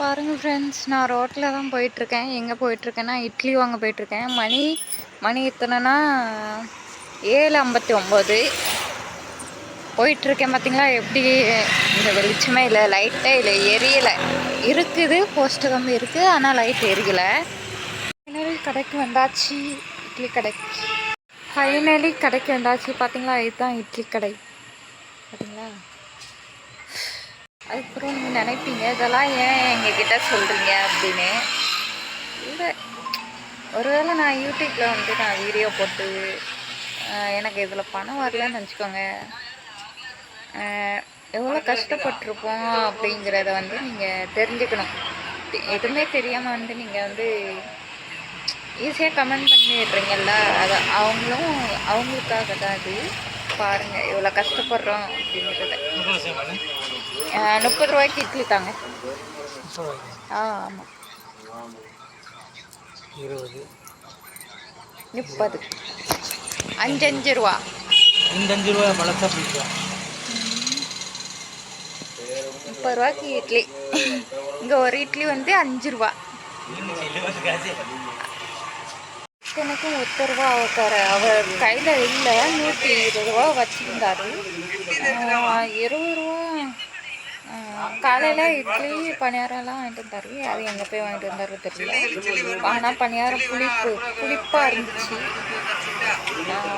பாருங்கள் ஃப்ரெண்ட்ஸ், நான் ரோட்டில் தான் போயிட்டுருக்கேன். எங்கே போயிட்டுருக்கேன்னா இட்லி வாங்க போயிட்டுருக்கேன். மணி எத்தனைனா 7:59 போயிட்டுருக்கேன். பார்த்தீங்களா எப்படி இந்த வெளிச்சமே இல்லை, லைட்டே இல்லை, எரியலை. இருக்குது, போஸ்ட்டு கம்பி இருக்குது, ஆனால் லைட் எரியலை. ஃபைனலி கடைக்கு வந்தாச்சு, இட்லி கடைக்கு. ஃபைனலி கடைக்கு வந்தாச்சு. பார்த்தீங்களா, இதுதான் இட்லி கடை. பார்த்தீங்களா, அதுக்கப்புறம் நீங்கள் நினைப்பீங்க இதெல்லாம் ஏன் எங்ககிட்ட சொல்கிறீங்க அப்படின்னு. இல்லை, ஒருவேளை நான் யூடியூப்பில் வந்து நான் வீடியோ போட்டு எனக்கு இதில் பணம் வரலன்னு வச்சுக்கோங்க, எவ்வளோ கஷ்டப்பட்டிருப்போம் அப்படிங்கிறத வந்து நீங்கள் தெரிஞ்சுக்கணும். எதுவுமே தெரியாமல் வந்து நீங்கள் வந்து ஈஸியாக கமெண்ட் பண்ணிடுறீங்கல்ல, அதை அவங்களுக்காக தான் அது. பாருங்கள் எவ்வளோ கஷ்டப்படுறோம் அப்படிங்கிறத. 30 ரூபாய்க்கு இட்லி தாங்க. ஆமாம், 20 30 5 ரூபா. 5 ரூபா பழசா பிடிக்கும். 30 ரூபாய்க்கு இட்லி. இங்கே ஒரு இட்லி வந்து 5 ரூபா. எனக்கும் 10 ரூபா அவர் கையில் இல்லை, 120 ரூபா வச்சுருந்தாரு. 20 ரூபா. காலையில் இட்லி பணியாரம்லாம் வாங்கிட்டு வந்தார். அது எங்கே போய் வாங்கிட்டு வந்தாரு தெரியல. ஆனால் பணியாரம் புளிப்பாக இருந்துச்சு,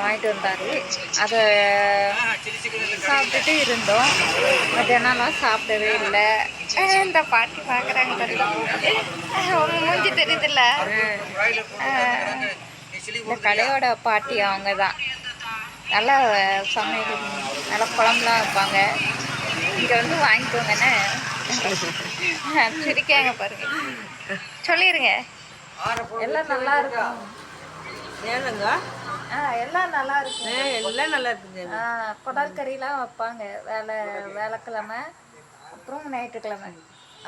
வாங்கிட்டு வந்தார். அதை சாப்பிட்டுட்டு இருந்தோம். மத்தியானம்லாம் சாப்பிடவே இல்லை. இந்த பாட்டி பார்க்குறாங்க தெரியல, அவங்க மூஞ்சி தெரியுதுல்ல. இந்த கடையோட பாட்டி அவங்க தான். நல்லா சமையல், நல்லா குழம்புலாம் வைப்பாங்க. இங்கே வந்து வாங்கிக்கோங்கன்னு சிரிக்காங்க பாருங்க. சொல்லிடுங்க, எல்லாம் நல்லா இருக்கும். ஏனுங்க? எல்லாம் நல்லா இருக்கும், எல்லாம் நல்லா இருக்குங்க. குடல் கறிலாம் வைப்பாங்க வேலைக்கிழமை, அப்புறம் ஞாயிற்றுக்கிழமை.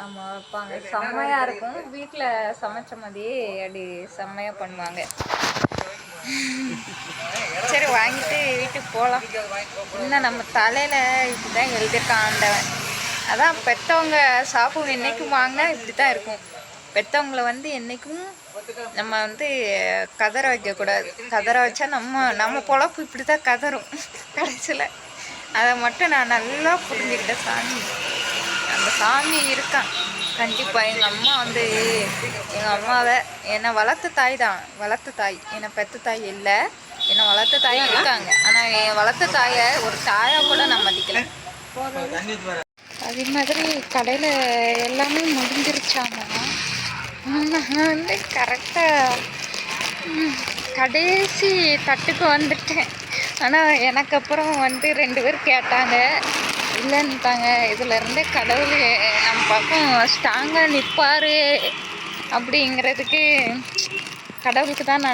ஆமாம் வைப்பாங்க, செம்மையாக இருக்கும். வீட்டில் சமைச்ச மாதிரியே அப்படி செம்மையாக பண்ணுவாங்க. சரி, வாங்கிட்டு வீட்டுக்கு போகலாம். இன்னும் நம்ம தலையில் இப்படி தான் எழுதியிருக்கான் ஆண்டவன். அதான் பெற்றவங்க சாப்பிடும் என்றைக்கும் வாங்கினா இப்படி தான் இருக்கும். பெற்றவங்கள வந்து என்றைக்கும் நம்ம வந்து கதற வைக்கக்கூடாது. கதற வச்சா நம்ம பொழப்பு இப்படி தான் கதறும் கடைசியில். அதை மட்டும் நான் நல்லா புரிஞ்சுக்கிட்டேன். அந்த சாமி இருக்கான் கண்டிப்பாக. எங்கள் அம்மா வந்து எங்கள் அம்மாவை என்னை வளர்த்த தாய் தான், வளர்த்த தாய். என்னை பெற்ற தாய் இல்லை, என்னை வளர்த்த தாய் இருக்காங்க. ஆனால் என் வளர்த்த தாயை ஒரு தாயாக கூட நான் மதிக்கலை. அதே மாதிரி கடையில் எல்லாமே முடிஞ்சிருச்சாங்க. நான் வந்து கரெக்டாக கடைசி தட்டுக்கு வந்துட்டேன். ஆனால் எனக்கு அப்புறம் வந்து 2 பேர் கேட்டாங்க, இல்லைன்னுட்டாங்க. இதிலேருந்து கடவுள் நம்ம பக்கம் ஸ்ட்ராங்காக நிற்பார் அப்படிங்கிறதுக்கு கடவுளுக்கு தான்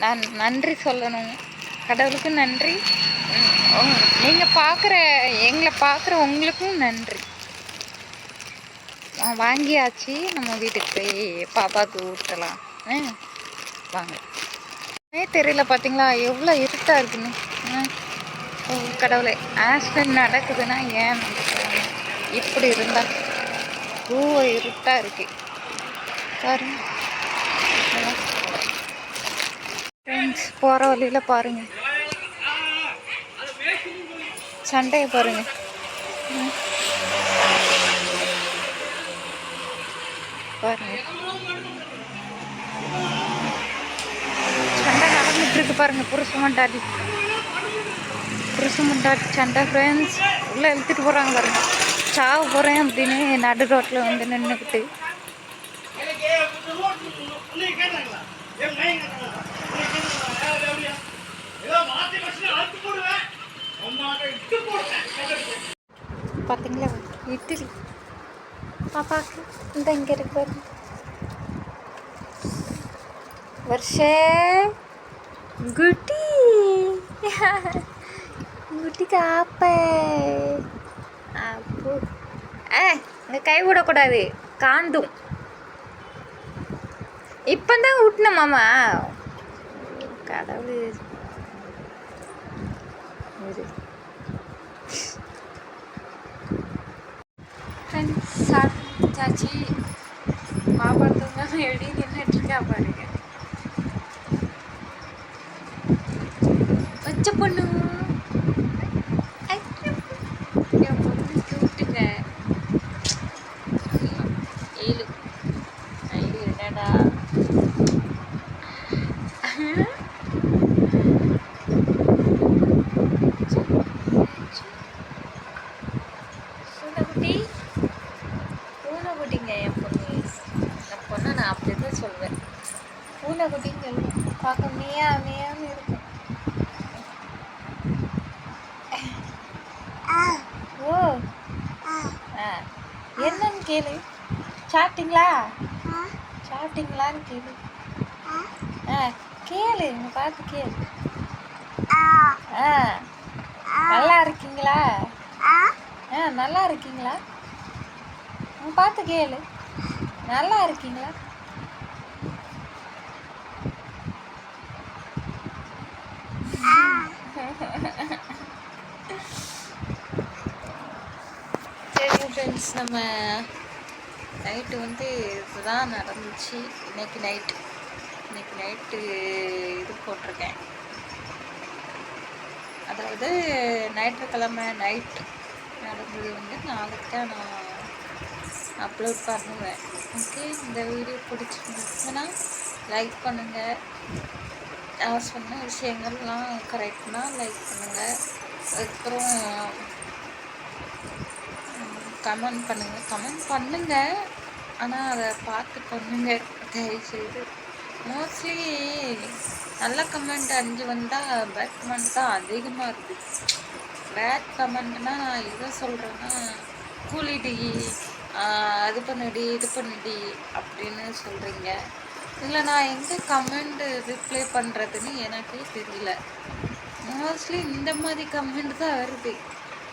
நான் நன்றி சொல்லணும். கடவுளுக்கு நன்றி, நீங்கள் எங்களை பார்க்குற உங்களுக்கும் நன்றி. வாங்கியாச்சு, நம்ம வீட்டுக்கு போய் பாப்பாவுக்கு ஊட்டலாம் வாங்க. தெரியல பார்த்தீங்களா எவ்வளோ இருட்டாக இருக்குன்னு. கடவுளே, ஆக்சிடென்ட் நடக்குதுன்னா ஏன் இப்படி இருந்தால் இருட்டாக இருக்கு பாருங்க. ஃப்ரெண்ட்ஸ், போகிற வழியில் பாருங்கள் சண்டையை பாருங்கள். பாருங்க, சண்டை நடந்துட்டு இருக்கு பாருங்க. புருஷன் மண்டாட்டி சண்டை ஃப்ரெண்ட்ஸ். உள்ளே இழுத்துட்டு போகிறாங்க பாருங்க. சாவு போகிறேன் அப்படின்னு நடு ரோட்டில் வந்து நின்றுக்கிட்டு. பார்த்தீங்களா இட்லி பாப்பாக்கு இந்த இங்கே இருக்கு பாருங்க. வருஷே குட்டி குட்டிக்கு அப்போ இங்கே கை விடக்கூடாது, காந்தும். இப்போ தான் விட்டணும் மாமா. கடவுள், சாப்பிட்டாச்சு. எப்படி நின்றுட்டு இருக்கா பாருங்க. பச்சை பொண்ணு ஐயோ, என் பொண்ணு கூப்பிட்டுங்க. ஏழு ஐயோ என்னடா பூனைக்குட்டி பூனைக்குட்டிங்க என் பொண்ணு. என் பொண்ணை நான் அப்படிதான் சொல்வேன், பூனைக்குட்டின்னு சொல்லுவேன். பார்க்க மியா மியான்னு இருக்கும். ஓ என்னன்னு கேளு. சாப்பிட்டீங்களா சாப்பிட்டீங்களான்னு கேளு. கேளு என்னை பார்த்து கேளு. நல்லா இருக்கீங்களா? நல்லா இருக்கீங்களா? பார்த்து கேளு. நல்லா இருக்கீங்களா? சரி ஃப்ரெண்ட்ஸ், நம்ம நைட்டு வந்து இதுதான் நடந்துச்சு. இன்னைக்கு நைட்டு இது போட்டிருக்கேன். அதாவது ஞாயிற்றுக்கிழமை நைட் நடந்தது வந்து நாளைக்கு தான் நான் அப்லோட் பண்ணுவேன். ஓகே, இந்த வீடியோ பிடிச்சிருந்துச்சுன்னா லைக் பண்ணுங்கள். நான் சொன்ன விஷயங்கள்லாம் கரெக்ட்னா லைக் பண்ணுங்கள். அதுக்கப்புறம் கமெண்ட் பண்ணுங்கள். ஆனால் அதை பார்த்து பண்ணுங்கள் தயவுசெய்து. மோஸ்ட்லி நல்ல கமெண்ட் 5 வந்தால் பேட் கமெண்ட் தான் அதிகமாக இருக்குது. பேட் கமெண்ட்னால் நான் எதை சொல்கிறேன்னா, கூலிடி, அது பண்ணுடி இது பண்ணுடி அப்படின்னு சொல்கிறீங்க. இல்லை, நான் எங்கே கமெண்ட் ரிப்ளை பண்ணுறதுன்னு எனக்கே தெரியல. மோஸ்ட்லி இந்த மாதிரி கமெண்ட் தான் வருது.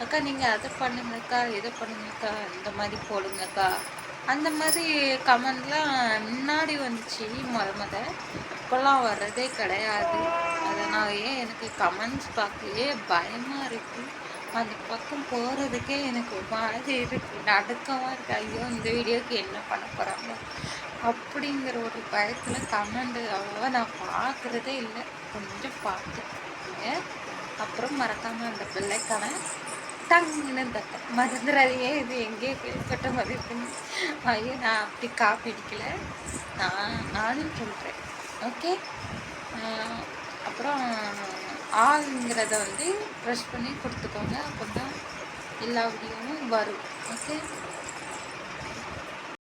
அக்கா நீங்கள் அதை பண்ணுங்கக்கா, இதை பண்ணுங்கக்கா, இந்த மாதிரி போடுங்கக்கா, அந்த மாதிரி கமெண்ட்லாம் முன்னாடி வந்துச்சு இப்போல்லாம் வர்றதே கிடையாது. அதனாலேயே எனக்கு கமெண்ட்ஸ் பார்க்கவே பயமாக இருக்குது. அந்த பக்கம் போகிறதுக்கே எனக்கு மாதிரி இருக்குது, நடுக்கமாக இருக்குது. ஐயோ இந்த வீடியோக்கு என்ன பண்ண போகிறாங்க அப்படிங்கிற ஒரு பயத்தில் கமெண்ட் அவ்வளோவா நான் பார்க்குறதே இல்லை. கொஞ்சம் பார்த்துருக்கீங்க. அப்புறம் மறக்காமல் அந்த பிள்ளைக்கான டங்குன்னு தட்ட மறந்துடாதீங்க. இது எங்கேயோ கேள்விப்பட்ட மாதிரி இருக்குன்னு. ஐயோ நான் அப்படி காப்பி அடிக்கலை, நானும் சொல்கிறேன். ஓகே, அப்புறம் ஆளுங்கிறத வந்து ப்ரெஸ் பண்ணி கொடுத்துக்கோங்க. அப்போ தான் எல்லா வீடியோவும் வரும். ஓகே.